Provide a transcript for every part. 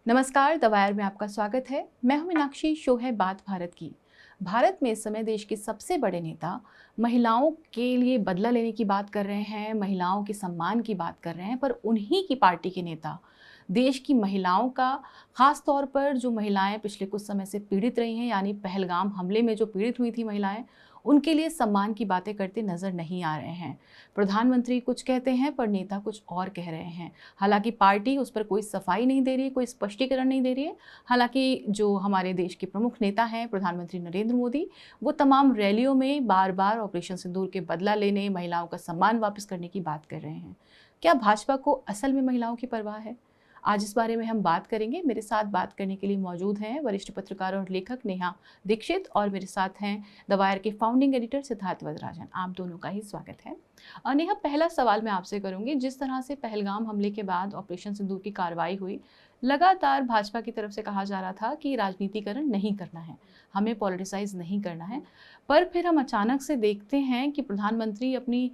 नमस्कार, the wire में आपका स्वागत है। मैं हूं मीनाक्षी। शो है बात भारत की। भारत में इस समय देश के सबसे बड़े नेता महिलाओं के लिए बदला लेने की बात कर रहे हैं, महिलाओं के सम्मान की बात कर रहे हैं, पर उन्हीं की पार्टी के नेता देश की महिलाओं का, खास तौर पर जो महिलाएं पिछले कुछ समय से पीड़ित रही हैं, यानी पहलगाम हमले में जो पीड़ित हुई थी महिलाएं, उनके लिए सम्मान की बातें करते नजर नहीं आ रहे हैं। प्रधानमंत्री कुछ कहते हैं पर नेता कुछ और कह रहे हैं। हालांकि पार्टी उस पर कोई सफाई नहीं दे रही है, कोई स्पष्टीकरण नहीं दे रही है। हालांकि जो हमारे देश के प्रमुख नेता हैं प्रधानमंत्री नरेंद्र मोदी, वो तमाम रैलियों में बार बार ऑपरेशन सिंदूर के बदला लेने, महिलाओं का सम्मान वापस करने की बात कर रहे हैं। क्या भाजपा को असल में महिलाओं की परवाह है? आज इस बारे में हम बात करेंगे। मेरे साथ बात करने के लिए मौजूद हैं वरिष्ठ पत्रकार और लेखक नेहा दीक्षित, और मेरे साथ हैं द वायर के फाउंडिंग एडिटर सिद्धार्थ वदराजन। आप दोनों का ही स्वागत है। और नेहा, पहला सवाल मैं आपसे करूंगी। जिस तरह से पहलगाम हमले के बाद ऑपरेशन सिंदूर की कार्रवाई हुई, लगातार भाजपा की तरफ से कहा जा रहा था कि राजनीतिकरण नहीं करना है, हमें पॉलिटिसाइज नहीं करना है। पर फिर हम अचानक से देखते हैं कि प्रधानमंत्री अपनी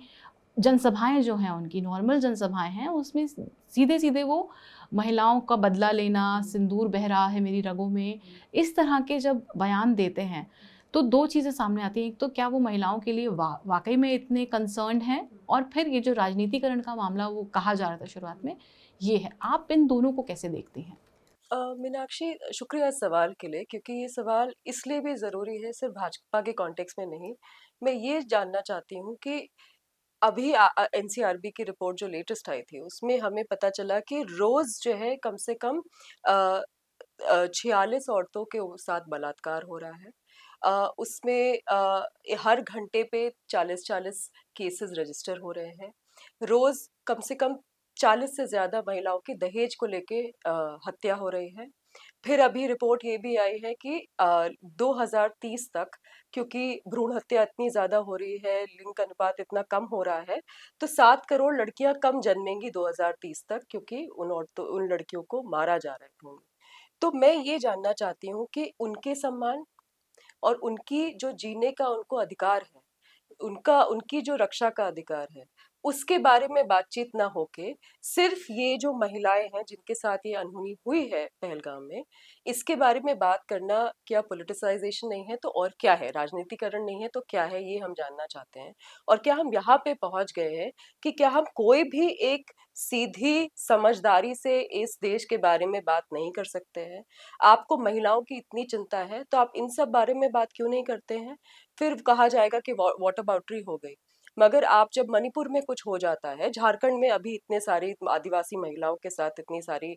जनसभाएं जो हैं, उनकी नॉर्मल जनसभाएं हैं, उसमें सीधे सीधे वो महिलाओं का बदला लेना, सिंदूर बह रहा है मेरी रगों में, इस तरह के जब बयान देते हैं तो दो चीज़ें सामने आती हैं। एक तो क्या वो महिलाओं के लिए वाकई में इतने कंसर्न्ड हैं, और फिर ये जो राजनीतिकरण का मामला वो कहा जा रहा था शुरुआत में, ये है। आप इन दोनों को कैसे देखती हैं? मीनाक्षी, शुक्रिया इस सवाल के लिए, क्योंकि ये सवाल इसलिए भी ज़रूरी है, सिर्फ भाजपा के कॉन्टेक्स्ट में नहीं। मैं ये जानना चाहती हूँ कि अभी एनसीआरबी की रिपोर्ट जो लेटेस्ट आई थी, उसमें हमें पता चला कि रोज़ जो है कम से कम 46 औरतों के साथ बलात्कार हो रहा है। उसमें हर घंटे पे 40-40 केसेस रजिस्टर हो रहे हैं। रोज़ कम से कम 40 से ज़्यादा महिलाओं की दहेज को लेके हत्या हो रही है। फिर अभी रिपोर्ट ये भी आई है कि 2030 तक, क्योंकि भ्रूण हत्या इतनी ज़्यादा हो रही है, लिंग अनुपात इतना कम हो रहा है, तो 7 करोड़ लड़कियां कम जन्मेंगी 2030 तक, क्योंकि उन लड़कियों को मारा जा रहा है भ्रूण। तो मैं ये जानना चाहती हूँ कि उनके सम्मान और उनकी जो जीने का उनको अधिकार है, उनकी जो रक्षा का अधिकार है, उसके बारे में बातचीत ना होके सिर्फ ये जो महिलाएं हैं जिनके साथ ये अनहोनी हुई है पहलगाम में, इसके बारे में बात करना क्या पॉलिटिसाइजेशन नहीं है तो और क्या है? राजनीतिकरण नहीं है तो क्या है? ये हम जानना चाहते हैं। और क्या हम यहाँ पे पहुंच गए हैं कि क्या हम कोई भी एक सीधी समझदारी से इस देश के बारे में बात नहीं कर सकते हैं? आपको महिलाओं की इतनी चिंता है तो आप इन सब बारे में बात क्यों नहीं करते हैं? फिर कहा जाएगा कि वाटर बाउंड्री हो गई। मगर आप जब मणिपुर में कुछ हो जाता है, झारखंड में अभी इतने सारी आदिवासी महिलाओं के साथ इतनी सारी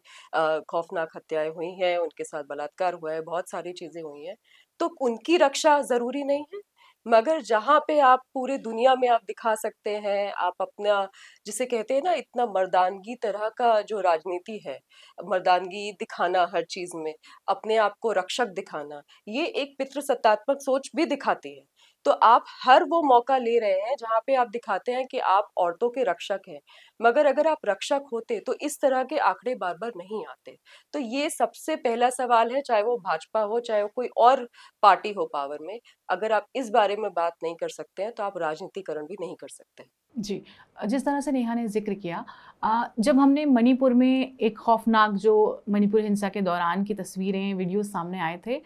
खौफनाक हत्याएं हुई हैं, उनके साथ बलात्कार हुआ है, बहुत सारी चीजें हुई हैं, तो उनकी रक्षा जरूरी नहीं है? मगर जहाँ पे आप पूरे दुनिया में आप दिखा सकते हैं, आप अपना, जिसे कहते हैं ना, इतना मर्दानगी तरह का जो राजनीति है, मर्दानगी दिखाना हर चीज में, अपने आप को रक्षक दिखाना, ये एक पितृसत्तात्मक सोच भी दिखाती है। तो आप हर वो मौका ले रहे हैं जहाँ पे आप दिखाते हैं कि आप औरतों के रक्षक हैं। मगर अगर आप रक्षक होते तो इस तरह के आंकड़े बार बार नहीं आते। तो ये सबसे पहला सवाल है, चाहे वो भाजपा हो, चाहे वो कोई और पार्टी हो पावर में। अगर आप इस बारे में बात नहीं कर सकते हैं तो आप राजनीतिकरण भी नहीं कर सकते। जी, जिस तरह से नेहा ने ज़िक्र किया, जब हमने मणिपुर में एक खौफनाक जो मणिपुर हिंसा के दौरान की तस्वीरें, वीडियोज़ सामने आए थे,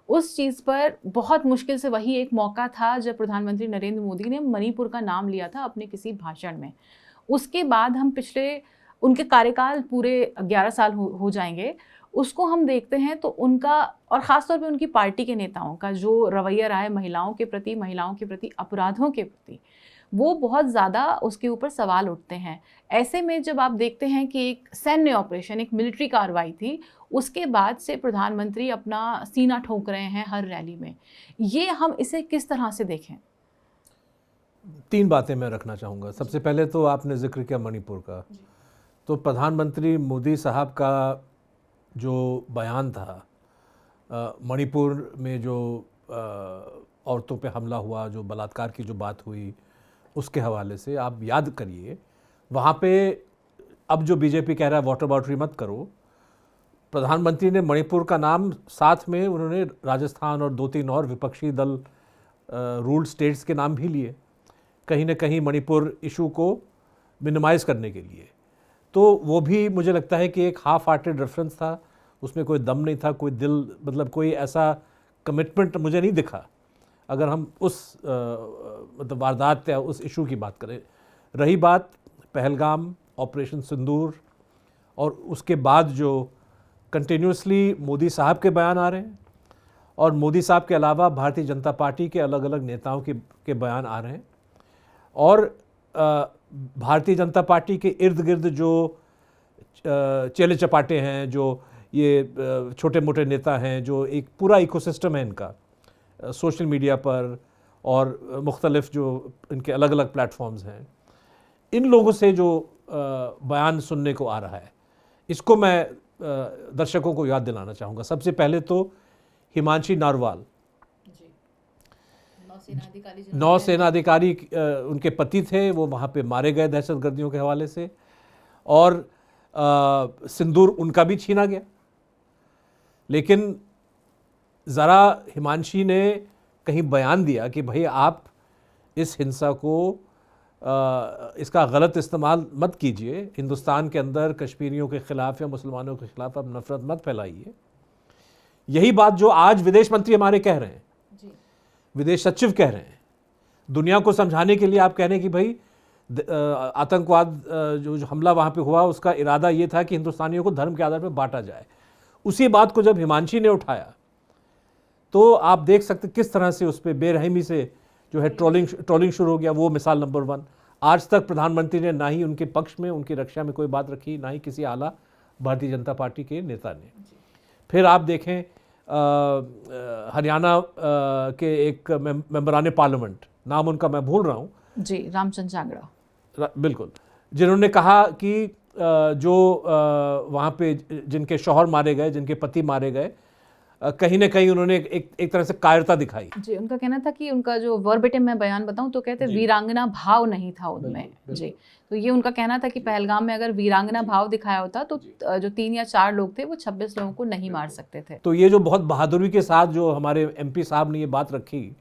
उस चीज़ पर बहुत मुश्किल से वही एक मौका था जब प्रधानमंत्री नरेंद्र मोदी ने मणिपुर का नाम लिया था अपने किसी भाषण में। उसके बाद हम पिछले, उनके कार्यकाल पूरे 11 साल हो जाएँगे, उसको हम देखते हैं तो उनका, और ख़ास तौर पे उनकी पार्टी के नेताओं का जो रवैया रहा है महिलाओं के प्रति, महिलाओं के प्रति अपराधों के प्रति, वो बहुत ज़्यादा उसके ऊपर सवाल उठते हैं। ऐसे में जब आप देखते हैं कि एक सैन्य ऑपरेशन, एक मिलिट्री कार्रवाई थी, उसके बाद से प्रधानमंत्री अपना सीना ठोक रहे हैं हर रैली में, ये हम इसे किस तरह से देखें? 3 बातें मैं रखना चाहूँगा। सबसे पहले तो आपने ज़िक्र किया मणिपुर का। तो प्रधानमंत्री मोदी साहब का जो बयान था, मणिपुर में जो औरतों पे हमला हुआ, जो बलात्कार की जो बात हुई, उसके हवाले से आप याद करिए, वहाँ पे अब जो बीजेपी कह रहा है वाटर बाउंड्री मत करो, प्रधानमंत्री ने मणिपुर का नाम, साथ में उन्होंने राजस्थान और 2-3 और विपक्षी दल रूल्ड स्टेट्स के नाम भी लिए, कहीं ना कहीं मणिपुर इशू को मिनिमाइज़ करने के लिए। तो वो भी मुझे लगता है कि एक हाफ हार्टेड रेफरेंस था, उसमें कोई दम नहीं था, कोई दिल, मतलब कोई ऐसा कमिटमेंट मुझे नहीं दिखा। अगर हम उस मतलब वारदात या उस इशू की बात करें, रही बात पहलगाम, ऑपरेशन सिंदूर, और उसके बाद जो कंटिन्यूसली मोदी साहब के बयान आ रहे हैं, और मोदी साहब के अलावा भारतीय जनता पार्टी के अलग अलग नेताओं के बयान आ रहे हैं, और भारतीय जनता पार्टी के इर्द गिर्द जो चेले चपाटे हैं, जो ये छोटे मोटे नेता हैं, जो एक पूरा इकोसिस्टम है इनका सोशल मीडिया पर और मुख्तलिफ जो इनके अलग अलग प्लेटफॉर्म्स हैं, इन लोगों से जो बयान सुनने को आ रहा है, इसको मैं दर्शकों को याद दिलाना चाहूँगा। सबसे पहले तो हिमांशी नारवाल, नौसेना अधिकारी, उनके पति थे, वो वहाँ पे मारे गए दहशतगर्दियों के हवाले से, और सिंदूर उनका भी छीना गया। लेकिन ज़रा हिमांशी ने कहीं बयान दिया कि भाई आप इस हिंसा को इसका गलत इस्तेमाल मत कीजिए, हिंदुस्तान के अंदर कश्मीरियों के ख़िलाफ़ या मुसलमानों के ख़िलाफ़ आप नफ़रत मत फैलाइए। यही बात जो आज विदेश मंत्री हमारे कह रहे हैं, विदेश सचिव कह रहे हैं, दुनिया को समझाने के लिए आप कह रहे हैं कि भाई आतंकवाद जो हमला वहाँ पे हुआ, उसका इरादा ये था कि हिंदुस्तानियों को धर्म के आधार पर बांटा जाए। उसी बात को जब हिमांशी ने उठाया तो आप देख सकते किस तरह से उस पर बेरहमी से जो है ट्रोलिंग शुरू हो गया। वो मिसाल नंबर 1। आज तक प्रधानमंत्री ने ना ही उनके पक्ष में, उनकी रक्षा में कोई बात रखी, ना ही किसी आला भारतीय जनता पार्टी के नेता ने। फिर आप देखें हरियाणा के एक मेंबरान पार्लियामेंट, नाम उनका मैं भूल रहा हूँ जी, रामचंद्र जांगड़ा, बिल्कुल, जिन्होंने कहा कि जो वहाँ पे जिनके शौहर मारे गए, जिनके पति मारे गए, कहीं ना कहीं उन्होंने एक तरह से कायरता दिखाई। जी, उनका कहना था कि उनका जो वर्बेटिम मैं बयान बताऊं तो कहते वीरांगना भाव नहीं था उनमें। जी, तो ये उनका कहना था कि पहलगाम में अगर वीरांगना भाव दिखाया होता तो जो 3 या 4 लोग थे वो 26 लोगों को नहीं मार सकते थे। तो ये जो बहुत बहादुरी के साथ जो हमारे MP साहब ने ये बात रखी,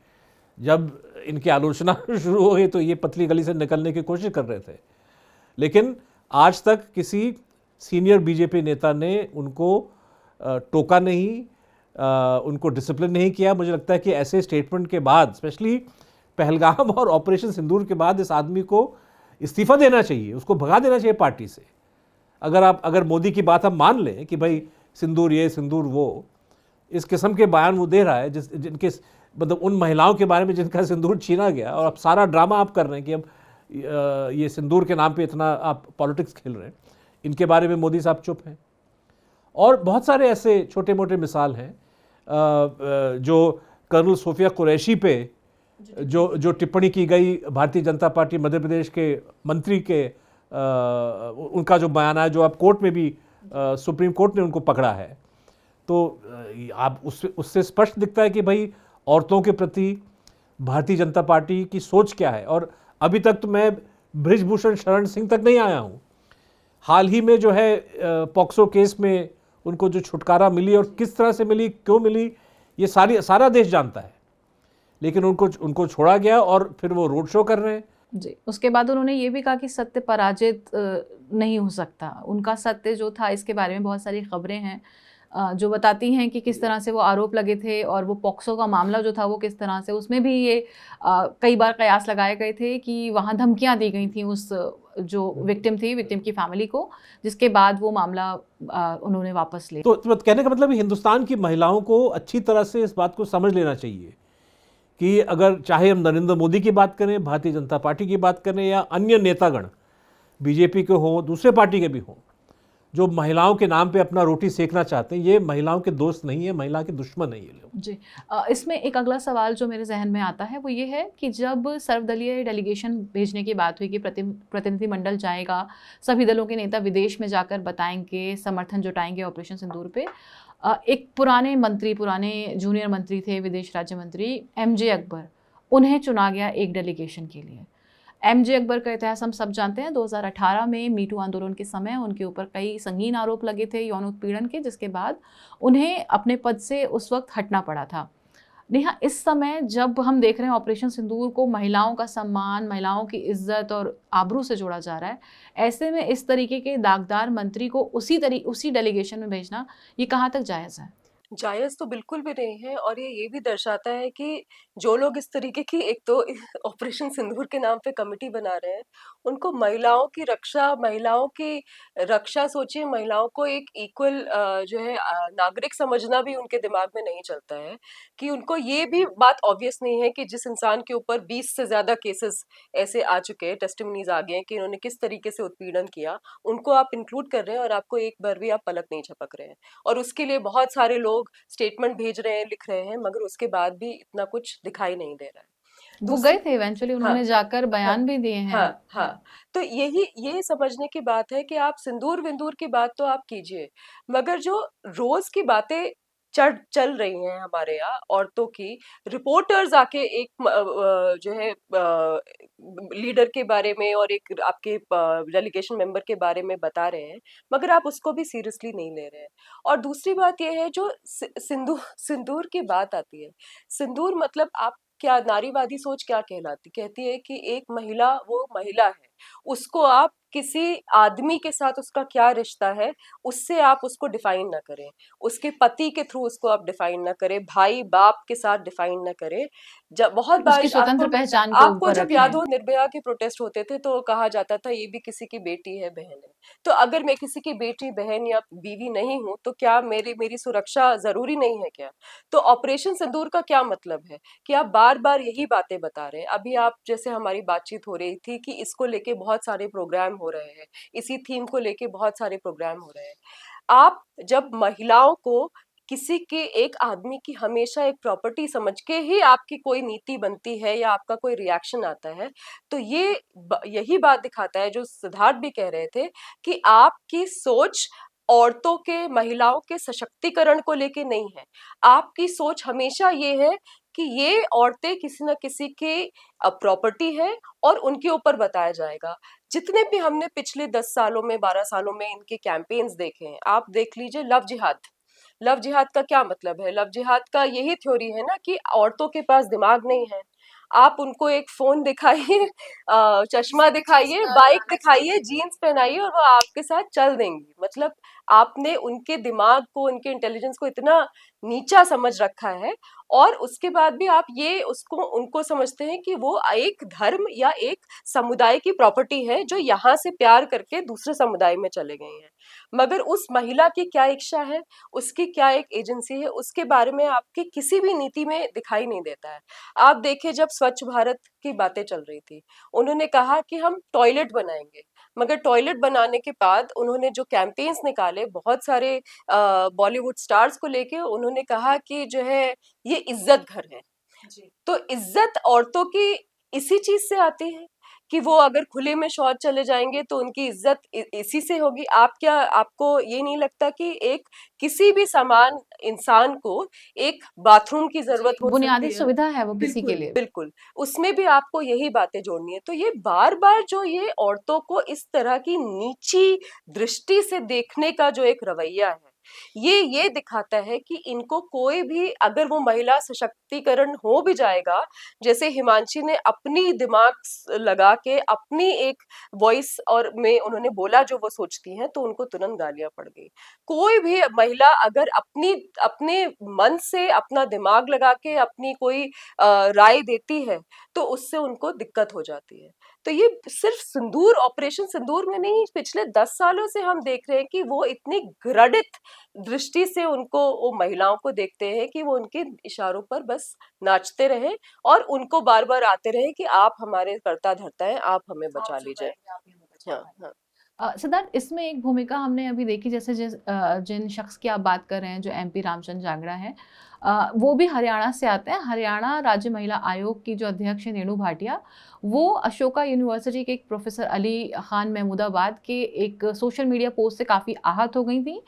जब इनकी आलोचना शुरू हो गई तो ये पतली गली से निकलने की कोशिश कर रहे थे, लेकिन आज तक किसी सीनियर BJP नेता ने उनको टोका नहीं, उनको डिसिप्लिन नहीं किया। मुझे लगता है कि ऐसे स्टेटमेंट के बाद, स्पेशली पहलगाम और ऑपरेशन सिंदूर के बाद, इस आदमी को इस्तीफा देना चाहिए, उसको भगा देना चाहिए पार्टी से। अगर मोदी की बात हम मान लें कि भाई सिंदूर ये सिंदूर वो, इस किस्म के बयान वो दे रहा है जिनके मतलब उन महिलाओं के बारे में जिनका सिंदूर छीना गया, और अब सारा ड्रामा आप कर रहे हैं कि अब ये सिंदूर के नाम पे इतना आप पॉलिटिक्स खेल रहे हैं, इनके बारे में मोदी साहब चुप हैं। और बहुत सारे ऐसे छोटे मोटे मिसाल हैं जो कर्नल सोफिया कुरैशी पे जो टिप्पणी की गई, भारतीय जनता पार्टी मध्य प्रदेश के मंत्री के उनका जो बयान है, जो अब कोर्ट में भी सुप्रीम कोर्ट ने उनको पकड़ा है, तो आप उससे स्पष्ट दिखता है कि भाई औरतों के प्रति भारतीय जनता पार्टी की सोच क्या है। और अभी तक तो मैं बृजभूषण शरण सिंह तक नहीं आया हूँ। हाल ही में जो है पॉक्सो केस में उनको जो छुटकारा मिली और किस तरह से मिली, क्यों मिली, ये सारा देश जानता है, लेकिन उनको छोड़ा गया और फिर वो रोड शो कर रहे हैं। जी, उसके बाद उन्होंने ये भी कहा कि सत्य पराजित नहीं हो सकता। उनका सत्य जो था, इसके बारे में बहुत सारी खबरें हैं जो बताती हैं कि किस तरह से वो आरोप लगे थे, और वो पॉक्सो का मामला जो था वो किस तरह से, उसमें भी ये कई बार कयास लगाए गए थे कि वहाँ धमकियाँ दी गई थी उस जो विक्टिम थी, विक्टिम की फैमिली को, जिसके बाद वो मामला उन्होंने वापस लिया। तो कहने का मतलब हिंदुस्तान की महिलाओं को अच्छी तरह से इस बात को समझ लेना चाहिए कि अगर चाहे हम नरेंद्र मोदी की बात करें, भारतीय जनता पार्टी की बात करें, या अन्य नेतागण BJP के हों, दूसरे पार्टी के भी हों, जो महिलाओं के नाम पे अपना रोटी सेकना चाहते हैं, ये महिलाओं के दोस्त नहीं है, महिला के दुश्मन है ये लोग। जी, इसमें एक अगला सवाल जो मेरे जहन में आता है वो ये है कि जब सर्वदलीय डेलीगेशन भेजने की बात हुई कि प्रतिनिधिमंडल जाएगा, सभी दलों के नेता विदेश में जाकर बताएंगे, समर्थन जुटाएंगे ऑपरेशन सिंदूर पे, एक पुराने जूनियर मंत्री थे, विदेश राज्य मंत्री MJ अकबर, उन्हें चुना गया एक डेलीगेशन के लिए। MJ अकबर का इतिहास हम सब जानते हैं। 2018 में मीटू आंदोलन के समय उनके ऊपर कई संगीन आरोप लगे थे यौन उत्पीड़न के, जिसके बाद उन्हें अपने पद से उस वक्त हटना पड़ा था। नेहा, इस समय जब हम देख रहे हैं ऑपरेशन सिंदूर को महिलाओं का सम्मान, महिलाओं की इज्जत और आबरू से जोड़ा जा रहा है, ऐसे में इस तरीके के दागदार मंत्री को उसी डेलीगेशन में भेजना, ये कहाँ तक जायज़ है? जायज़ तो बिल्कुल भी नहीं है, और ये भी दर्शाता है कि जो लोग इस तरीके की, एक तो ऑपरेशन सिंदूर के नाम पे कमिटी बना रहे हैं, उनको महिलाओं की रक्षा सोचिए, महिलाओं को एक इक्वल जो है नागरिक समझना भी उनके दिमाग में नहीं चलता है। कि उनको ये भी बात ऑब्वियस नहीं है कि जिस इंसान के ऊपर 20 से ज़्यादा केसेस ऐसे आ चुके हैं, टेस्टिमनीज आ गए हैं कि इन्होंने किस तरीके से उत्पीड़न किया, उनको आप इंक्लूड कर रहे हैं और आपको एक बार भी आप पलक नहीं झपक रहे हैं। और उसके लिए बहुत सारे लोग स्टेटमेंट भेज रहे हैं, लिख रहे हैं, मगर उसके बाद भी इतना कुछ दिखाई नहीं दे रहा है। वो गए दूसरी थे इवेंचुअली, हाँ, उन्होंने जाकर हाँ, बयान भी दिए हैं। हाँ, हाँ। तो ये समझने की बात है कि आप सिंदूर-विंदूर की बात तो आप कीजिए, मगर जो रोज़ की बातें चल रही हैं हमारे यहाँ औरतों की, रिपोर्टर्स आके एक जो है लीडर के बारे में और एक आपके डेलीगेशन मेंबर के बारे में बता रहे हैं, मगर आप उसको भी सीरियसली नहीं ले रहे हैं। और दूसरी बात ये है, जो सिंदूर की बात आती है, सिंदूर मतलब आप क्या, नारीवादी सोच क्या कहती है कि एक महिला वो महिला है, उसको आप किसी आदमी के साथ उसका क्या रिश्ता है, उससे आप उसको डिफाइन ना करें, उसके पति के थ्रू उसको आप डिफाइन ना करें, भाई बाप के साथ डिफाइन ना करें। जब बहुत बार उसकी स्वतंत्र पहचान को आपको ऊपर जब याद रखें। हो, निर्भया के प्रोटेस्ट होते थे तो कहा जाता था ये भी किसी की बेटी है, बहन है। तो अगर मैं किसी की बेटी, बहन या बीवी नहीं हूं, तो क्या मेरी सुरक्षा जरूरी नहीं है क्या? तो ऑपरेशन सिंदूर का क्या मतलब है कि आप बार बार यही बातें बता रहे हैं। अभी आप जैसे हमारी बातचीत हो रही थी कि इसको लेके बहुत सारे प्रोग्राम हो रहे हैं, इसी थीम को लेके बहुत सारे प्रोग्राम हो रहे हैं। आप जब महिलाओं को किसी के, एक आदमी की हमेशा एक प्रॉपर्टी समझ के ही आपकी कोई नीति बनती है या आपका कोई रिएक्शन आता है, तो यही बात दिखाता है जो सिद्धार्थ भी कह रहे थे, कि आपकी सोच औरतों के, महिलाओं के सशक्तिकरण को लेके नहीं है। आपकी सोच हमेशा ये है कि ये औरतें किसी न किसी की प्रॉपर्टी है और उनके ऊपर बताया जाएगा। जितने भी हमने पिछले 10 सालों में, 12 सालों में इनके कैंपेन्स देखे हैं, आप देख लीजिए लव जिहाद। लव जिहाद का क्या मतलब है? लव जिहाद का यही थ्योरी है ना कि औरतों के पास दिमाग नहीं है। आप उनको एक फोन दिखाइए, चश्मा दिखाइए, बाइक दिखाइए, जीन्स पहनाइए और वो आपके साथ चल देंगी। मतलब आपने उनके दिमाग को, उनके इंटेलिजेंस को इतना नीचा समझ रखा है, और उसके बाद भी आप ये उसको उनको समझते हैं कि वो एक धर्म या एक समुदाय की प्रॉपर्टी है जो यहाँ से प्यार करके दूसरे समुदाय में चले गए हैं। मगर उस महिला की क्या इच्छा है, उसकी क्या एक एजेंसी है, उसके बारे में आपकी किसी भी नीति में दिखाई नहीं देता है। आप देखिए, जब स्वच्छ भारत की बातें चल रही थी, उन्होंने कहा कि हम टॉयलेट बनाएंगे, मगर टॉयलेट बनाने के बाद उन्होंने जो कैंपेन्स निकाले बहुत सारे बॉलीवुड स्टार्स को लेके, उन्होंने कहा कि जो है ये इज्जत घर है। तो इज्जत औरतों की इसी चीज से आती है कि वो अगर खुले में शौच चले जाएंगे तो उनकी इज्जत इसी से होगी। आपको ये नहीं लगता कि एक किसी भी समान इंसान को एक बाथरूम की जरूरत हो बुनियादी सकती है? सुविधा है वो किसी के बिल्कुल, लिए। बिल्कुल। उसमें भी आपको यही बातें जोड़नी है। तो ये बार बार जो ये औरतों को इस तरह की नीची दृष्टि से देखने का जो एक रवैया है, ये दिखाता है कि इनको कोई भी, अगर वो महिला सशक्तिकरण हो भी जाएगा, जैसे हिमांशी ने अपनी दिमाग लगा के अपनी एक वॉइस और में उन्होंने बोला जो वो सोचती हैं, तो उनको तुरंत गालियां पड़ गई। कोई भी महिला अगर अपने मन से अपना दिमाग लगा के अपनी कोई राय देती है, तो उससे उनको दिक्कत हो जाती है। तो ये सिर्फ सिंदूर, ऑपरेशन सिंदूर में नहीं, पिछले 10 सालों से हम देख रहे हैं कि वो इतनी घृणित दृष्टि से उनको, वो महिलाओं को देखते हैं कि वो उनके इशारों पर बस नाचते रहे और उनको बार बार आते रहे कि आप हमारे कर्ता धर्ता हैं, आप हमें बचा लीजिए। हाँ, हाँ। सिद्धार्थ, इसमें एक भूमिका हमने अभी देखी, जैसे जिन शख्स की आप बात कर रहे हैं जो MP रामचंद्र जांगड़ा हैं, वो भी हरियाणा से आते हैं। हरियाणा राज्य महिला आयोग की जो अध्यक्ष है नीनू भाटिया, वो अशोका यूनिवर्सिटी के एक प्रोफेसर अली खान महमूदाबाद के एक सोशल मीडिया पोस्ट से काफ़ी आहत हो गई थी,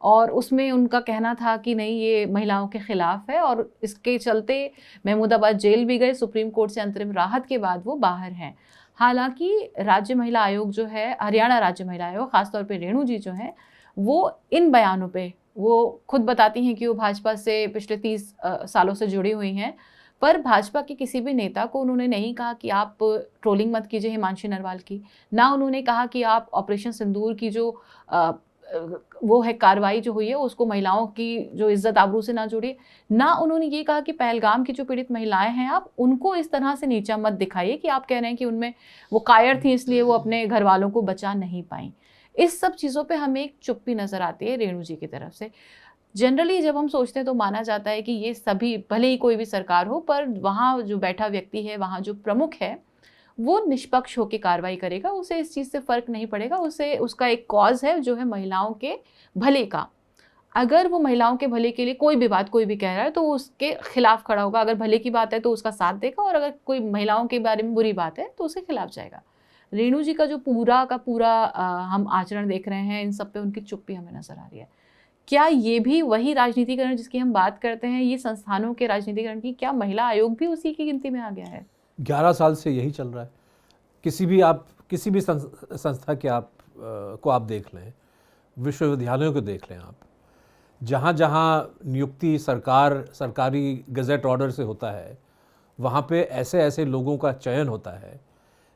और उसमें उनका कहना था कि नहीं, ये महिलाओं के खिलाफ है, और इसके चलते महमूदाबाद जेल भी गए। सुप्रीम कोर्ट से अंतरिम राहत के बाद वो बाहर हैं। हालांकि राज्य महिला आयोग जो है, हरियाणा राज्य महिला आयोग, खासतौर पे रेणु जी जो हैं, वो इन बयानों पे वो खुद बताती हैं कि वो भाजपा से पिछले 30 सालों से जुड़ी हुई हैं, पर भाजपा के किसी भी नेता को उन्होंने नहीं कहा कि आप ट्रोलिंग मत कीजिए हिमांशी नरवाल की, ना उन्होंने कहा कि आप ऑपरेशन सिंदूर की जो वो है कार्रवाई जो हुई है उसको महिलाओं की जो इज्जत आबरू से ना जोड़िए, ना उन्होंने ये कहा कि पहलगाम की जो पीड़ित महिलाएं हैं आप उनको इस तरह से नीचा मत दिखाइए कि आप कह रहे हैं कि उनमें वो कायर थी इसलिए वो अपने घर वालों को बचा नहीं पाई। इस सब चीज़ों पे हमें एक चुप्पी नज़र आती है रेणु जी की तरफ से। जनरली जब हम सोचते हैं तो माना जाता है कि ये सभी, भले ही कोई भी सरकार हो, पर वहाँ जो बैठा व्यक्ति है, वहाँ जो प्रमुख है, वो निष्पक्ष होकर कार्रवाई करेगा, उसे इस चीज़ से फ़र्क नहीं पड़ेगा, उसे उसका एक कॉज है जो है महिलाओं के भले का। अगर वो महिलाओं के भले के लिए कोई भी बात कोई भी कह रहा है तो उसके खिलाफ खड़ा होगा, अगर भले की बात है तो उसका साथ देगा, और अगर कोई महिलाओं के बारे में बुरी बात है तो उसके खिलाफ जाएगा। रेणु जी का जो पूरा का पूरा हम आचरण देख रहे हैं, इन सब पे उनकी चुप्पी हमें नजर आ रही है। क्या ये भी वही राजनीतिकरण जिसकी हम बात करते हैं, ये संस्थानों के राजनीतिकरण की, क्या महिला आयोग भी उसी की गिनती में आ गया है? 11 साल से यही चल रहा है। किसी भी संस्था के को आप देख लें, विश्वविद्यालयों को देख लें आप, जहाँ जहाँ नियुक्ति सरकारी गज़ेट ऑर्डर से होता है, वहाँ पे ऐसे ऐसे लोगों का चयन होता है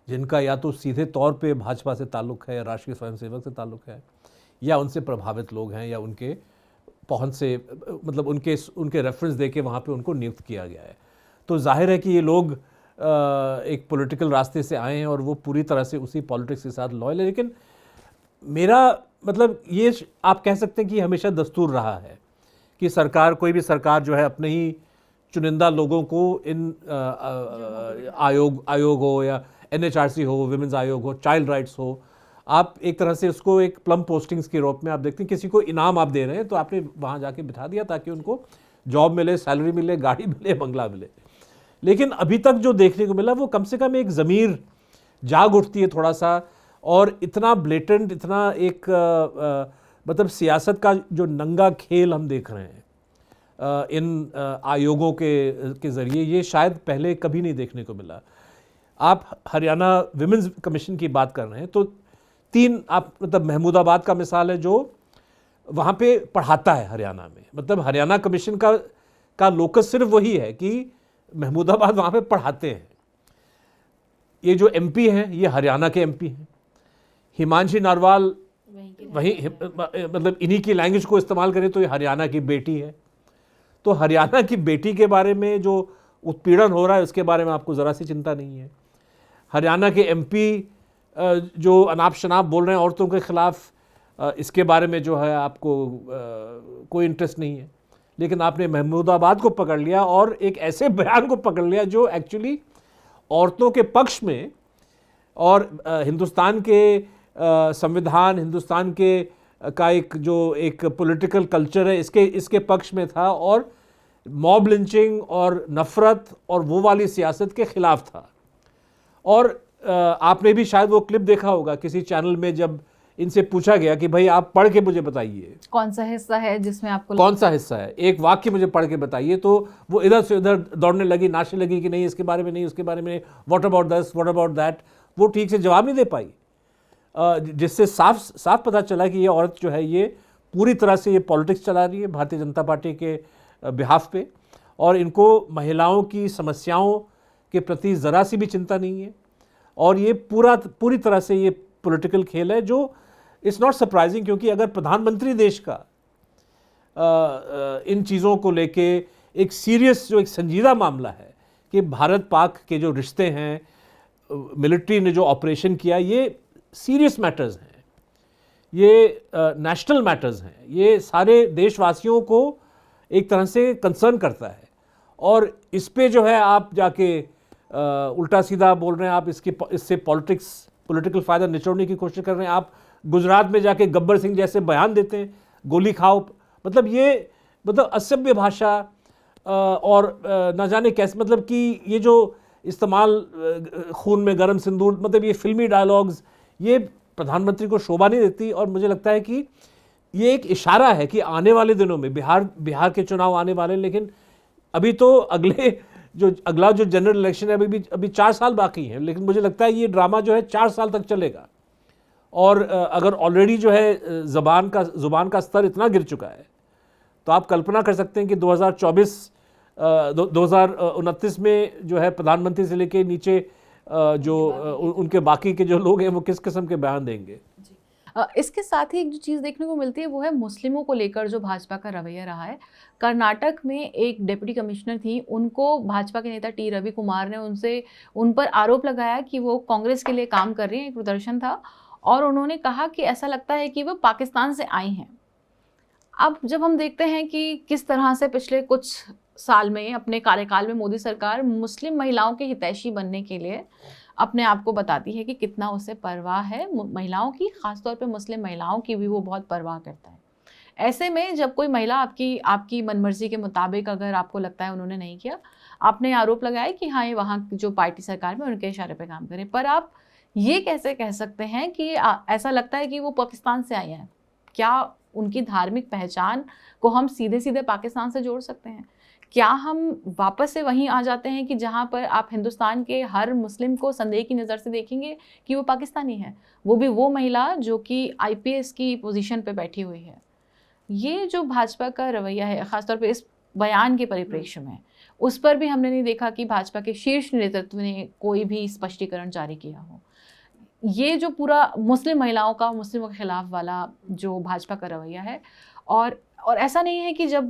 जिनका या तो सीधे तौर पे भाजपा से ताल्लुक़ है, या राष्ट्रीय स्वयंसेवक से ताल्लुक़ है, या उनसे प्रभावित लोग हैं, या उनके पहुंच से, मतलब उनके रेफरेंस दे के वहाँ पे उनको नियुक्त किया गया है। तो जाहिर है कि ये लोग एक पॉलिटिकल रास्ते से आए हैं और वो पूरी तरह से उसी पॉलिटिक्स के साथ लॉयल है। लेकिन मेरा मतलब ये आप कह सकते हैं कि हमेशा दस्तूर रहा है कि कोई भी सरकार जो है अपने ही चुनिंदा लोगों को इन आयोग हो, या NHRC हो, विमेंस आयोग हो, चाइल्ड राइट्स हो, आप एक तरह से उसको एक प्लम पोस्टिंग्स के रूप में आप देखते हैं। किसी को इनाम आप दे रहे हैं तो आपने वहाँ जाके बिठा दिया ताकि उनको जॉब मिले, सैलरी मिले, गाड़ी मिले, बंगला मिले। लेकिन अभी तक जो देखने को मिला वो कम से कम एक ज़मीर जाग उठती है थोड़ा सा, और इतना ब्लेटेंट, इतना एक मतलब सियासत का जो नंगा खेल हम देख रहे हैं इन आयोगों के ज़रिए, ये शायद पहले कभी नहीं देखने को मिला। आप हरियाणा विमेंस कमीशन की बात कर रहे हैं तो 3 आप मतलब महमूदाबाद का मिसाल है जो वहाँ पे पढ़ाता है हरियाणा में, मतलब हरियाणा कमीशन का लोकस सिर्फ वही है कि महमूदाबाद वहाँ पे पढ़ाते हैं। ये जो MP हैं ये हरियाणा के MP हैं। हिमांशी नरवाल वहीं मतलब इन्हीं की लैंग्वेज को इस्तेमाल करें तो ये हरियाणा की बेटी है। तो हरियाणा की बेटी के बारे में जो उत्पीड़न हो रहा है उसके बारे में आपको ज़रा सी चिंता नहीं है। हरियाणा के MP जो अनाप शनाप बोल रहे हैं औरतों के ख़िलाफ़, इसके बारे में जो है आपको कोई इंटरेस्ट नहीं है। लेकिन आपने महमूदाबाद को पकड़ लिया और एक ऐसे बयान को पकड़ लिया जो एक्चुअली औरतों के पक्ष में और हिंदुस्तान के संविधान, हिंदुस्तान के का एक पॉलिटिकल कल्चर है इसके पक्ष में था, और मॉब लिंचिंग और नफ़रत और वो वाली सियासत के ख़िलाफ़ था। और आपने भी शायद वो क्लिप देखा होगा किसी चैनल में जब इनसे पूछा गया कि भाई आप पढ़ के मुझे बताइए कौन सा हिस्सा है जिसमें आपको, कौन सा हिस्सा है, एक वाक्य मुझे पढ़ के बताइए। तो वो इधर से उधर दौड़ने लगी, नाचने लगी कि नहीं इसके बारे में नहीं, उसके बारे में नहीं, what about this, what about that. वो ठीक से जवाब नहीं दे पाई, जिससे साफ पता चला कि ये औरत जो है ये पूरी तरह से ये पॉलिटिक्स चला रही है भारतीय जनता पार्टी के बिहाफ पे, और इनको महिलाओं की समस्याओं के प्रति ज़रा सी भी चिंता नहीं है। और ये पूरी तरह से ये पॉलिटिकल खेल है जो इट्स नॉट सरप्राइजिंग, क्योंकि अगर प्रधानमंत्री देश का इन चीज़ों को लेके एक सीरियस जो एक संजीदा मामला है कि भारत पाक के जो रिश्ते हैं, मिलिट्री ने जो ऑपरेशन किया, ये सीरियस मैटर्स हैं, ये नेशनल मैटर्स हैं, ये सारे देशवासियों को एक तरह से कंसर्न करता है। और इस पे जो है आप जाके उल्टा सीधा बोल रहे हैं, आप इससे पॉलिटिकल फ़ायदा निचोड़ने की कोशिश कर रहे हैं। आप गुजरात में जाके गब्बर सिंह जैसे बयान देते हैं, गोली खाओ, मतलब ये मतलब असभ्य भाषा और न जाने कैसे, मतलब कि ये जो इस्तेमाल खून में गरम सिंदूर, मतलब ये फिल्मी डायलॉग्स, ये प्रधानमंत्री को शोभा नहीं देती। और मुझे लगता है कि ये एक इशारा है कि आने वाले दिनों में बिहार के चुनाव आने वाले, लेकिन अभी तो अगला जो जनरल इलेक्शन है अभी 4 साल बाकी हैं, लेकिन मुझे लगता है ये ड्रामा जो है 4 साल तक चलेगा। और अगर ऑलरेडी जो है ज़ुबान का स्तर इतना गिर चुका है तो आप कल्पना कर सकते हैं कि 2029 में जो है प्रधानमंत्री से लेके नीचे उनके बाकी के जो लोग हैं वो किस किस्म के बयान देंगे। इसके साथ ही एक जो चीज़ देखने को मिलती है वो है मुस्लिमों को लेकर जो भाजपा का रवैया रहा है। कर्नाटक में एक डिप्टी कमिश्नर थी, उनको भाजपा के नेता टी रवि कुमार ने उन पर आरोप लगाया कि वो कांग्रेस के लिए काम कर रही हैं। एक प्रदर्शन था और उन्होंने कहा कि ऐसा लगता है कि वो पाकिस्तान से आई हैं। अब जब हम देखते हैं कि किस तरह से पिछले कुछ साल में अपने कार्यकाल में मोदी सरकार मुस्लिम महिलाओं के हितैषी बनने के लिए अपने आप को बताती है कि कितना उसे परवाह है महिलाओं की, खासतौर पे मुस्लिम महिलाओं की भी वो बहुत परवाह करता है। ऐसे में जब कोई महिला आपकी मनमर्जी के मुताबिक अगर आपको लगता है उन्होंने नहीं किया, आपने आरोप लगाया कि हाँ ये वहाँ जो पार्टी सरकार में उनके इशारे पे काम करे, पर आप ये कैसे कह सकते हैं कि ऐसा लगता है कि वो पाकिस्तान से आई हैं? क्या उनकी धार्मिक पहचान को हम सीधे सीधे पाकिस्तान से जोड़ सकते हैं? क्या हम वापस से वहीं आ जाते हैं कि जहाँ पर आप हिंदुस्तान के हर मुस्लिम को संदेह की नज़र से देखेंगे कि वो पाकिस्तानी है, वो भी वो महिला जो कि आईपीएस की पोजीशन पे बैठी हुई है? ये जो भाजपा का रवैया है, ख़ासतौर पे इस बयान के परिप्रेक्ष्य में, उस पर भी हमने नहीं देखा कि भाजपा के शीर्ष नेतृत्व ने कोई भी स्पष्टीकरण जारी किया हो। ये जो पूरा मुस्लिम महिलाओं का मुस्लिमों के खिलाफ वाला जो भाजपा का रवैया है, और ऐसा नहीं है कि जब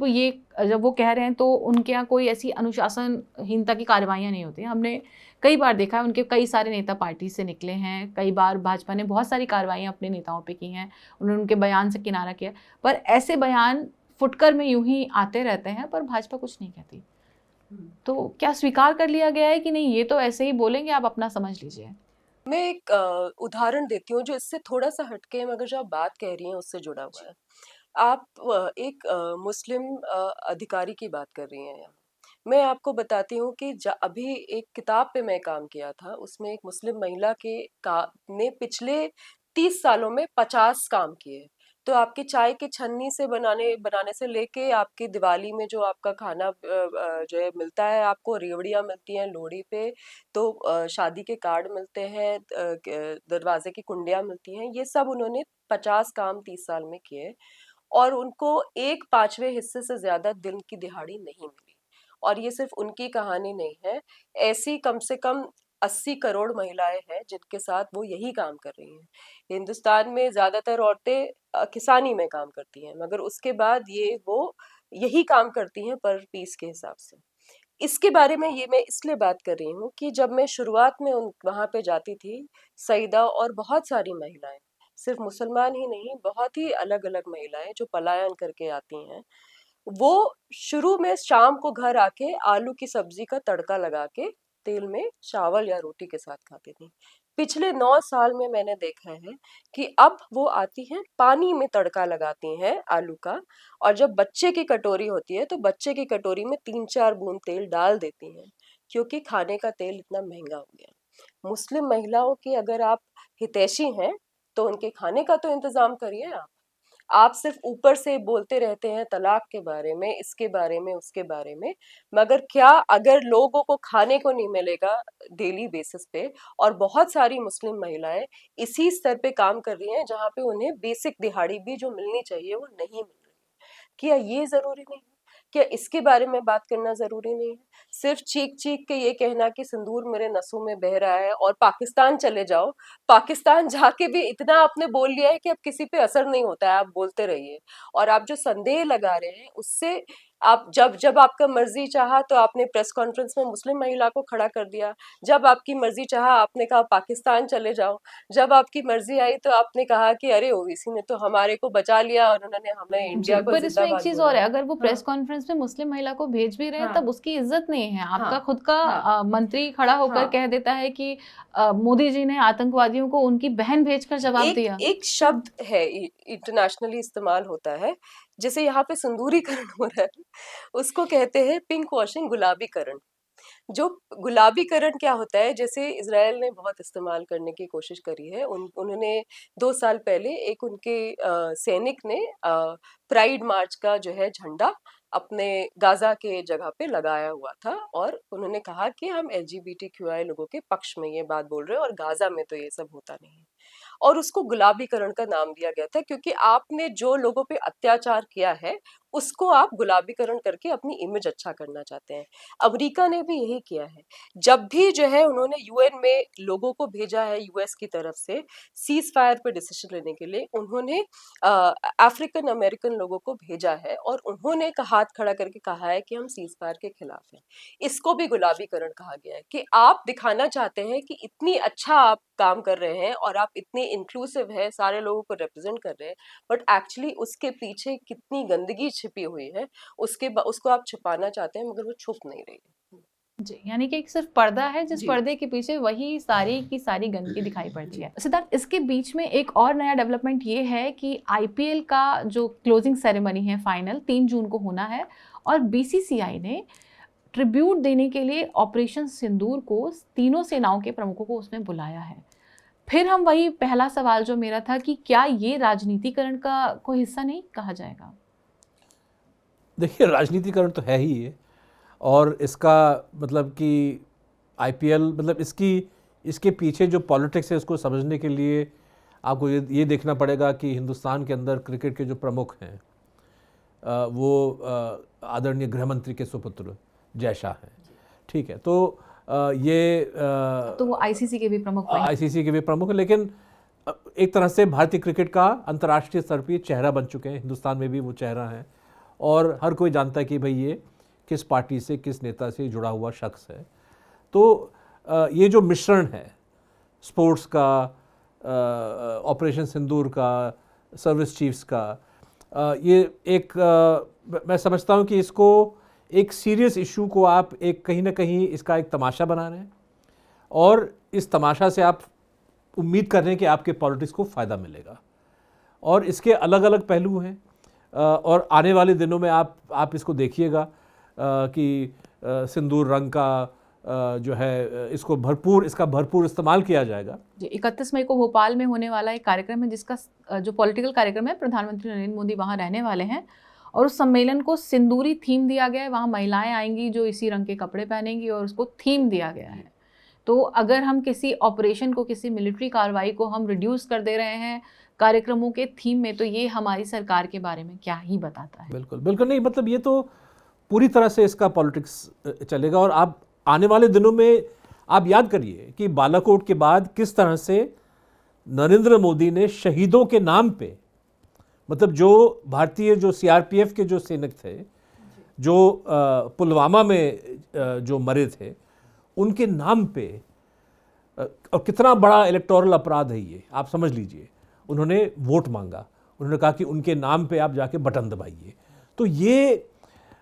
वो कह रहे हैं तो उनके यहाँ कोई ऐसी अनुशासनहीनता की कार्रवाइयाँ नहीं होती हैं। हमने कई बार देखा है, उनके कई सारे नेता पार्टी से निकले हैं, कई बार भाजपा ने बहुत सारी कार्रवाइयाँ अपने नेताओं पे की हैं, उन्होंने उनके बयान से किनारा किया, पर ऐसे बयान फुटकर में यूं ही आते रहते हैं पर भाजपा कुछ नहीं कहती। तो क्या स्वीकार कर लिया गया है कि नहीं ये तो ऐसे ही बोलेंगे, आप अपना समझ लीजिए? मैं एक उदाहरण देती हूँ जो इससे थोड़ा सा हटके है, मगर जो आप बात कह रही हैं उससे जुड़ा हुआ है। आप एक मुस्लिम अधिकारी की बात कर रही हैं यहाँ। मैं आपको बताती हूँ कि अभी एक किताब पे मैं काम किया था, उसमें एक मुस्लिम महिला ने पिछले 30 सालों में 50 काम किए। तो आपकी चाय की छन्नी से बनाने से लेके आपकी दिवाली में जो आपका खाना जो है मिलता है, आपको रेवड़ियाँ मिलती हैं लोहड़ी पे, तो शादी के कार्ड मिलते हैं, दरवाजे की कुंडियाँ मिलती हैं, ये सब उन्होंने 50 काम 30 साल में किए और उनको 1/5वें हिस्से से ज्यादा दिन की दिहाड़ी नहीं मिली। और ये सिर्फ उनकी कहानी नहीं है, ऐसी कम से कम 80 करोड़ महिलाएं हैं जिनके साथ वो यही काम कर रही हैं। हिंदुस्तान में ज्यादातर औरतें किसानी में काम करती हैं, मगर उसके बाद वो यही काम करती हैं पर पीस के हिसाब से। इसके बारे में ये मैं इसलिए बात कर रही हूँ कि जब मैं शुरुआत में वहां पे जाती थी, सईदा और बहुत सारी महिलाएं, सिर्फ मुसलमान ही नहीं, बहुत ही अलग अलग महिलाएं जो पलायन करके आती हैं, वो शुरू में शाम को घर आके आलू की सब्जी का तड़का लगा के तेल में चावल या रोटी के साथ खाती थी। पिछले 9 साल में मैंने देखा है कि अब वो आती हैं, पानी में तड़का लगाती हैं आलू का, और जब बच्चे की कटोरी होती है तो बच्चे की कटोरी में 3-4 बूंद तेल डाल देती हैं, क्योंकि खाने का तेल इतना महंगा हो गया। मुस्लिम महिलाओं की अगर आप हितैषी हैं तो उनके खाने का तो इंतजाम करिए। आप सिर्फ ऊपर से बोलते रहते हैं तलाक के बारे में, इसके बारे में, उसके बारे में, मगर क्या अगर लोगों को खाने को नहीं मिलेगा डेली बेसिस पे, और बहुत सारी मुस्लिम महिलाएं इसी स्तर पे काम कर रही हैं जहाँ पे उन्हें बेसिक दिहाड़ी भी जो मिलनी चाहिए वो नहीं मिल रही, क्या ये जरूरी नहीं है? क्या इसके बारे में बात करना जरूरी नहीं है? सिर्फ चीख चीख के ये कहना कि सिंदूर मेरे नसों में बह रहा है और पाकिस्तान चले जाओ, पाकिस्तान जाके भी इतना आपने बोल लिया है कि अब किसी पे असर नहीं होता है, आप बोलते रहिए। और आप जो संदेह लगा रहे हैं उससे, आप जब जब आपका मर्जी चाहा तो आपने प्रेस कॉन्फ्रेंस में मुस्लिम महिला को खड़ा कर दिया, जब आपकी मर्जी चाहा आपने कहा पाकिस्तान चले जाओ, जब आपकी मर्जी आई तो आपने कहा कि अरे ओवैसी ने तो हमारे को बचा लिया और उन्होंने हमें इंडिया को पर इसमें एक जिंदाबाद चीज बोला। और है, अगर वो प्रेस हाँ, कॉन्फ्रेंस में मुस्लिम महिला को भेज भी रहे हैं हाँ, तब उसकी इज्जत नहीं है। आपका हाँ, खुद का हाँ, मंत्री खड़ा होकर हाँ। कह देता है कि मोदी जी ने आतंकवादियों को उनकी बहन भेजकर जवाब एक दिया। एक शब्द है इंटरनेशनली इस्तेमाल होता है, जैसे यहाँ पे संदूरीकरण हो रहा है, उसको कहते हैं पिंक वॉशिंग, गुलाबीकरण। जो गुलाबीकरण क्या होता है, जैसे इजराइल ने बहुत इस्तेमाल करने की कोशिश करी है, उन्होंने 2 साल पहले एक उनके सैनिक ने प्राइड मार्च का जो है झंडा अपने गाजा के जगह पे लगाया हुआ था, और उन्होंने कहा कि हम LGBTQI लोगों के पक्ष में ये बात बोल रहे हैं और गाजा में तो ये सब होता नहीं है। और उसको गुलाबीकरण का नाम दिया गया था, क्योंकि आपने जो लोगों पे अत्याचार किया है उसको आप गुलाबीकरण करके अपनी इमेज अच्छा करना चाहते हैं। अमेरिका ने भी यही किया है। जब भी जो है उन्होंने यूएन में लोगों को भेजा है यूएस की तरफ से सीज फायर पे डिसीजन लेने के लिए, उन्होंने अफ्रीकन अमेरिकन लोगों को भेजा है और उन्होंने हाथ खड़ा करके कहा है कि हम सीज फायर के खिलाफ हैं। इसको भी गुलाबीकरण कहा गया है कि आप दिखाना चाहते हैं कि इतनी अच्छा आप काम कर रहे हैं और आप इतने इंक्लूसिव है, सारे लोगों को रिप्रेजेंट कर रहे हैं, बट एक्चुअली उसके पीछे कितनी गंदगी छिपी हुई है उसको आप छुपाना चाहते हैं, मगर वो छुप नहीं रही है। जी, यानी कि एक सिर्फ पर्दा है जिस जी। पर्दे के पीछे वही सारी की सारी गंदगी दिखाई पड़ती है। सिद्धार्थ, इसके बीच में एक और नया डेवलपमेंट ये है कि आईपीएल का जो क्लोजिंग सेरेमनी है फाइनल 3 जून को होना है और बीसीसीआई ने ट्रिब्यूट देने के लिए ऑपरेशन सिंदूर को तीनों सेनाओं के प्रमुखों को उसमें बुलाया है। फिर हम वही पहला सवाल जो मेरा था कि क्या ये राजनीतिकरण का कोई हिस्सा नहीं कहा जाएगा? देखिए, राजनीतिकरण तो है ही ये, और इसका मतलब कि आईपीएल मतलब इसके पीछे जो पॉलिटिक्स है उसको समझने के लिए आपको ये देखना पड़ेगा कि हिंदुस्तान के अंदर क्रिकेट के जो प्रमुख हैं वो आदरणीय गृह मंत्री के सुपुत्र जय शाह हैं। ठीक है, तो तो वो आईसीसी के भी प्रमुख बने। आईसीसी के भी प्रमुख हैं, लेकिन एक तरह से भारतीय क्रिकेट का अंतर्राष्ट्रीय स्तर पर चेहरा बन चुके हैं। हिंदुस्तान में भी वो चेहरा है और हर कोई जानता है कि भाई ये किस पार्टी से, किस नेता से जुड़ा हुआ शख्स है। तो ये जो मिश्रण है स्पोर्ट्स का, ऑपरेशन सिंदूर का, सर्विस चीफ्स का, ये एक मैं समझता हूँ कि इसको एक सीरियस इशू को आप एक कहीं ना कहीं इसका एक तमाशा बना रहे हैं और इस तमाशा से आप उम्मीद कर रहे हैं कि आपके पॉलिटिक्स को फ़ायदा मिलेगा। और इसके अलग अलग पहलू हैं और आने वाले दिनों में आप इसको देखिएगा कि सिंदूर रंग का जो है इसका भरपूर इस्तेमाल किया जाएगा। जी, 31 मई को भोपाल में होने वाला एक कार्यक्रम है जिसका जो पॉलिटिकल कार्यक्रम है, प्रधानमंत्री नरेंद्र मोदी वहाँ रहने वाले हैं और उस सम्मेलन को सिंदूरी थीम दिया गया है। वहाँ महिलाएं आएंगी जो इसी रंग के कपड़े पहनेंगी और उसको थीम दिया गया है। तो अगर हम किसी ऑपरेशन को, किसी मिलिट्री कार्रवाई को हम रिड्यूस कर दे रहे हैं कार्यक्रमों के थीम में, तो ये हमारी सरकार के बारे में क्या ही बताता है। बिल्कुल बिल्कुल नहीं, मतलब ये तो पूरी तरह से इसका पॉलिटिक्स चलेगा। और आप आने वाले दिनों में आप याद करिए कि बालाकोट के बाद किस तरह से नरेंद्र मोदी ने शहीदों के नाम पे, मतलब जो भारतीय जो सीआरपीएफ के जो सैनिक थे जो पुलवामा में जो मरे थे, उनके नाम पे, और कितना बड़ा इलेक्टोरल अपराध है ये, आप समझ लीजिए। उन्होंने वोट मांगा, उन्होंने कहा कि उनके नाम पे आप जाके बटन दबाइए। तो ये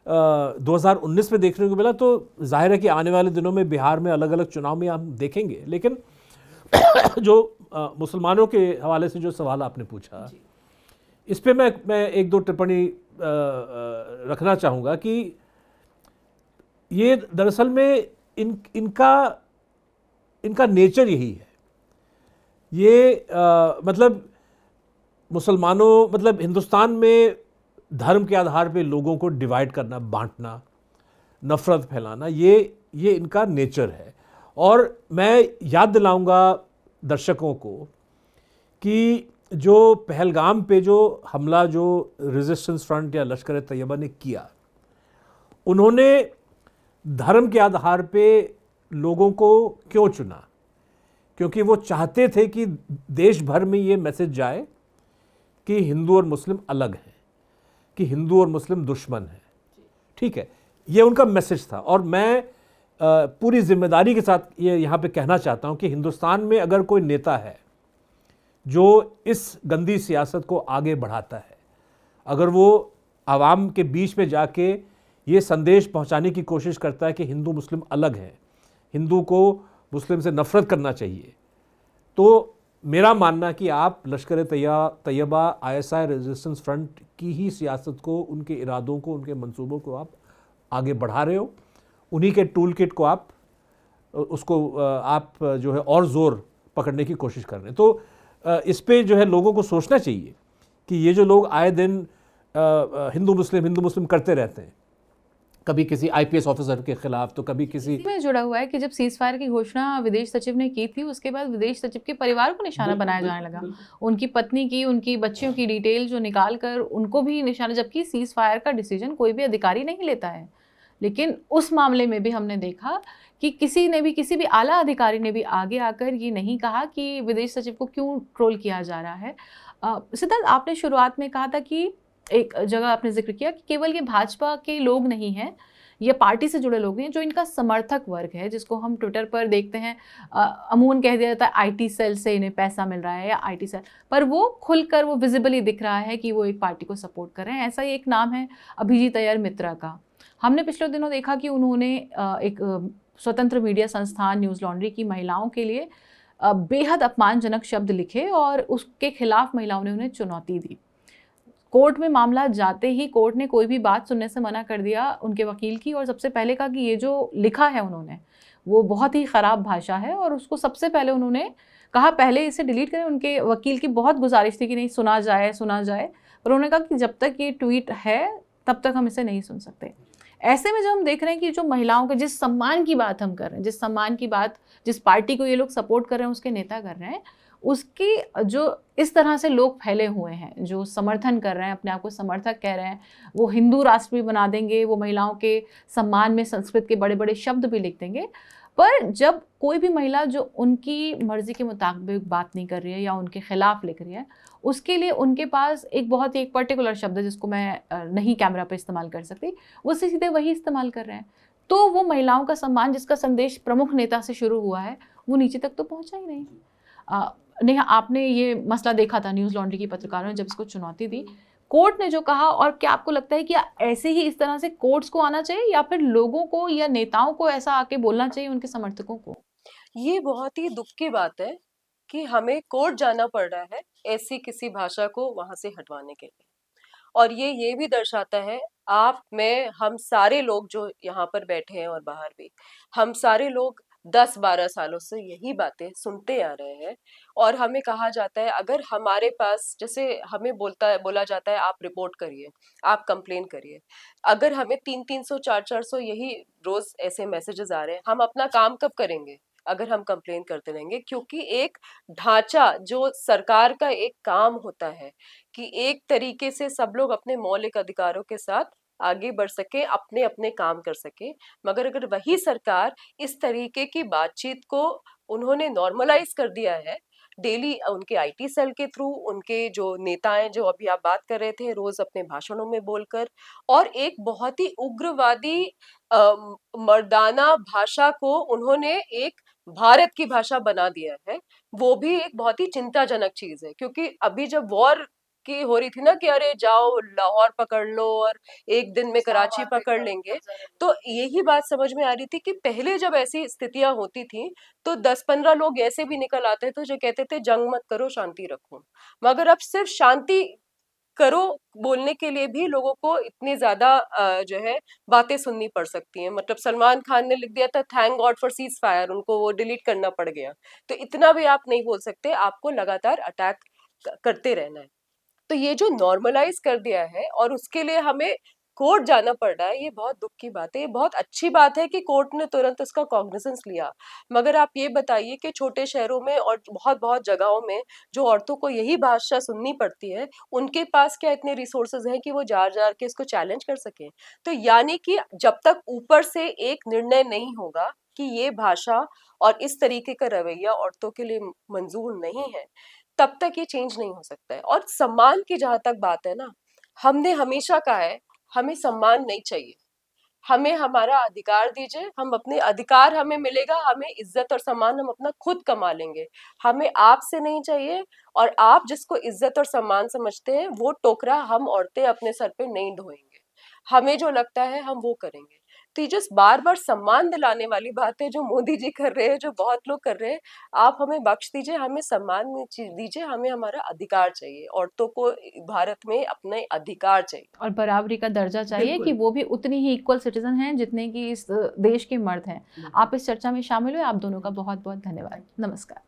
2019 में देखने को मिला। तो जाहिर है कि आने वाले दिनों में बिहार में अलग अलग चुनाव में हम देखेंगे। लेकिन जो मुसलमानों के हवाले से जो सवाल आपने पूछा, इस पे मैं एक दो टिप्पणी रखना चाहूँगा कि ये दरअसल में इनका नेचर यही है। ये मतलब मुसलमानों, मतलब हिंदुस्तान में धर्म के आधार पे लोगों को डिवाइड करना, बांटना, नफरत फैलाना, ये इनका नेचर है। और मैं याद दिलाऊंगा दर्शकों को कि जो पहलगाम पे जो हमला जो रेजिस्टेंस फ्रंट या लश्कर तैयबा ने किया, उन्होंने धर्म के आधार पे लोगों को क्यों चुना? क्योंकि वो चाहते थे कि देश भर में ये मैसेज जाए कि हिंदू और मुस्लिम अलग हैं, कि हिंदू और मुस्लिम दुश्मन हैं। ठीक है, ये उनका मैसेज था। और मैं पूरी जिम्मेदारी के साथ ये यहाँ पे कहना चाहता हूँ कि हिंदुस्तान में अगर कोई नेता है जो इस गंदी सियासत को आगे बढ़ाता है, अगर वो आवाम के बीच में जाके ये संदेश पहुँचाने की कोशिश करता है कि हिंदू मुस्लिम अलग हैं, हिंदू को मुस्लिम से नफरत करना चाहिए, तो मेरा मानना कि आप लश्कर तैयबा, आईएसआई, रेजिस्टेंस फ्रंट की ही सियासत को, उनके इरादों को, उनके मंसूबों को आप आगे बढ़ा रहे हो। उन्हीं के टूल किट को आप जो है और ज़ोर पकड़ने की कोशिश कर रहे हैं। तो इस पे जो है लोगों को सोचना चाहिए कि ये जो लोग आए दिन हिंदू मुस्लिम करते रहते हैं, कभी किसी आईपीएस ऑफिसर के खिलाफ, तो कभी किसी में जुड़ा हुआ है कि जब सीज फायर की घोषणा विदेश सचिव ने की थी, उसके बाद विदेश सचिव के परिवार को निशाना बनाया जाने लगा। उनकी पत्नी की, उनकी बच्चियों की डिटेल जो निकाल कर उनको भी निशाना, जबकि सीज फायर का डिसीजन कोई भी अधिकारी नहीं लेता है। लेकिन उस मामले में भी हमने देखा कि किसी भी आला अधिकारी ने भी आगे आकर ये नहीं कहा कि विदेश सचिव को क्यों ट्रोल किया जा रहा है। सिद्धार्थ, आपने शुरुआत में कहा था कि एक जगह आपने जिक्र किया कि केवल ये भाजपा के लोग नहीं हैं, ये पार्टी से जुड़े लोग हैं, जो इनका समर्थक वर्ग है, जिसको हम ट्विटर पर देखते हैं अमूमन कह दिया जाता है आईटी सेल से इन्हें पैसा मिल रहा है या आईटी सेल, पर वो खुलकर वो विजिबली दिख रहा है कि वो एक पार्टी को सपोर्ट कर रहे हैं। ऐसा ही एक नाम है अभिजीत अय्यर मित्रा का। हमने पिछले दिनों देखा कि उन्होंने एक स्वतंत्र मीडिया संस्थान न्यूज़ लॉन्ड्री की महिलाओं के लिए बेहद अपमानजनक शब्द लिखे और उसके खिलाफ महिलाओं ने उन्हें चुनौती दी। कोर्ट में मामला जाते ही कोर्ट ने कोई भी बात सुनने से मना कर दिया उनके वकील की, और सबसे पहले कहा कि ये जो लिखा है उन्होंने वो बहुत ही ख़राब भाषा है, और उसको सबसे पहले उन्होंने कहा पहले इसे डिलीट करें। उनके वकील की बहुत गुजारिश थी कि नहीं सुना जाए, पर उन्होंने कहा कि जब तक ये ट्वीट है तब तक हम इसे नहीं सुन सकते। ऐसे में जब हम देख रहे हैं कि जो महिलाओं के जिस सम्मान की बात हम कर रहे हैं, जिस सम्मान की बात जिस पार्टी को ये लोग सपोर्ट कर रहे हैं उसके नेता कर रहे हैं, उसकी जो इस तरह से लोग फैले हुए हैं, जो समर्थन कर रहे हैं, अपने आप को समर्थक कह रहे हैं, वो हिंदू राष्ट्र भी बना देंगे, वो महिलाओं के सम्मान में संस्कृत के बड़े बड़े शब्द भी लिख देंगे। पर जब कोई भी महिला जो उनकी मर्जी के मुताबिक बात नहीं कर रही है या उनके खिलाफ लिख रही है, उसके लिए उनके पास एक पर्टिकुलर शब्द है जिसको मैं नहीं कैमरा पर इस्तेमाल कर सकती, वो सीधे वही इस्तेमाल कर रहे हैं। तो वो महिलाओं का सम्मान जिसका संदेश प्रमुख नेता से शुरू हुआ है वो नीचे तक तो पहुंचा ही नहीं। नेहा, आपने ये मसला देखा था, न्यूज़ लॉन्ड्री की पत्रकारों ने जब इसको चुनौती दी, कोर्ट ने जो कहा, और क्या आपको लगता है कि ऐसे ही इस तरह से कोर्ट्स को आना चाहिए या फिर लोगों को या नेताओं को ऐसा आके बोलना चाहिए उनके समर्थकों को? ये बहुत ही दुख की बात है कि हमें कोर्ट जाना पड़ रहा है ऐसी किसी भाषा को वहां से हटवाने के लिए। और ये भी दर्शाता है, आप, मैं, हम सारे लोग जो यहाँ पर बैठे हैं और बाहर भी, हम सारे लोग 10-12 सालों से यही बातें सुनते आ रहे हैं। और हमें कहा जाता है, अगर हमारे पास, जैसे हमें बोला जाता है आप रिपोर्ट करिए, आप कंप्लेन करिए। अगर हमें 300-300 400-400 यही रोज ऐसे मैसेजेस आ रहे हैं, हम अपना काम कब करेंगे अगर हम कंप्लेन करते रहेंगे? क्योंकि एक ढांचा जो सरकार का एक काम होता है कि एक तरीके से सब लोग अपने मौलिक अधिकारों के साथ आगे बढ़ सके, अपने अपने काम कर सके। मगर अगर वही सरकार इस तरीके की बातचीत को उन्होंने नॉर्मलाइज कर दिया है, डेली उनके आईटी सेल के थ्रू, उनके जो नेता हैं जो अभी आप बात कर रहे थे, रोज अपने भाषणों में बोलकर, और एक बहुत ही उग्रवादी मर्दाना भाषा को उन्होंने एक भारत की भाषा बना दिया है। वो भी एक बहुत ही चिंताजनक चीज है, क्योंकि अभी जब वॉर की हो रही थी ना कि अरे जाओ लाहौर पकड़ लो और एक दिन में कराची पकड़ लेंगे, तो यही बात समझ में आ रही थी कि पहले जब ऐसी स्थितियां होती थी तो 10-15 लोग ऐसे भी निकल आते थे जो कहते थे जंग मत करो, शांति रखो। मगर अब सिर्फ शांति करो बोलने के लिए भी लोगों को इतनी ज्यादा जो है बातें सुननी पड़ सकती हैं। मतलब सलमान खान ने लिख दिया था thank God for cease fire, उनको वो डिलीट करना पड़ गया। तो इतना भी आप नहीं बोल सकते, आपको लगातार अटैक करते रहना है। तो ये जो नॉर्मलाइज कर दिया है और उसके लिए हमें कोर्ट जाना पड़ रहा है, ये बहुत दुख की बात है। ये बहुत अच्छी बात है कि कोर्ट ने तुरंत इसका कॉग्निजेंस लिया। मगर आप ये बताइए कि छोटे शहरों में और बहुत बहुत जगहों में जो औरतों को यही भाषा सुननी पड़ती है, उनके पास क्या इतने रिसोर्सेज हैं कि वो जार के इसको चैलेंज कर सकें? तो यानी कि जब तक ऊपर से एक निर्णय नहीं होगा कि ये भाषा और इस तरीके का रवैया औरतों के लिए मंजूर नहीं है, तब तक ये चेंज नहीं हो सकता है। और सम्मान की जहां तक बात है ना, हमने हमेशा कहा है हमें सम्मान नहीं चाहिए, हमें हमारा अधिकार दीजिए, हम अपने अधिकार हमें मिलेगा, हमें इज्जत और सम्मान हम अपना खुद कमा लेंगे। हमें आपसे नहीं चाहिए, और आप जिसको इज्जत और सम्मान समझते हैं वो टोकरा हम औरतें अपने सर पे नहीं ढोएंगे। हमें जो लगता है हम वो करेंगे। तो ये जो बार बार सम्मान दिलाने वाली बात है जो मोदी जी कर रहे हैं, जो बहुत लोग कर रहे हैं, आप हमें बख्श दीजिए, हमें सम्मान दीजिए, हमें हमारा अधिकार चाहिए। औरतों को भारत में अपने अधिकार चाहिए और बराबरी का दर्जा चाहिए कि वो भी उतनी ही इक्वल सिटीजन हैं जितने कि इस देश के मर्द हैं। आप इस चर्चा में शामिल हुए, आप दोनों का बहुत बहुत धन्यवाद। नमस्कार।